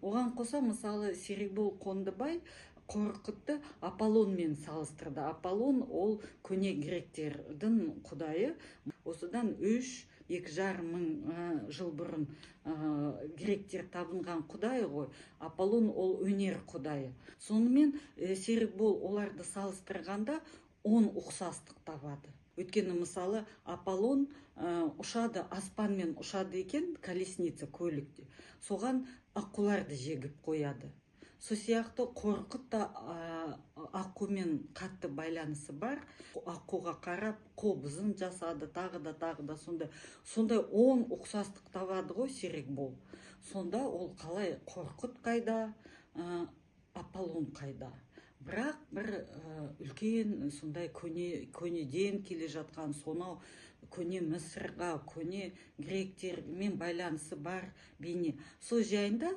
Оған қоса, мысалы, Серикбол Қондыбай Қорқытты Аполлонмен салыстырды. Аполлон ол көне гректердің құдайы. Осыдан 3-2,5 мың жыл бұрын гректер табынған құдай ғой. Аполлон ол өнер құдайы. Сонымен Серикбол оларды салыстырғанда 10 ұқсастық табады. Өйткені, мысалы, Аполлон ұшады, аспанмен ұшады екен, колесница, көлікте. Соған аққуларды жегіп қояды. Со сияқты Қорқыт та аққумен қатты байланысы бар. Аққуға қарап қобызын жасады, тағы да сондай 10 ұқсастық табады ғой Серикбол. Сонда ол қалай Қорқыт қайда, Аполлон қайда? Бірақ бір үлкен сондай көнеден келе жатқан, сонау көне Мысырға, көне гректермен байланысы бар бейне. Сол жайында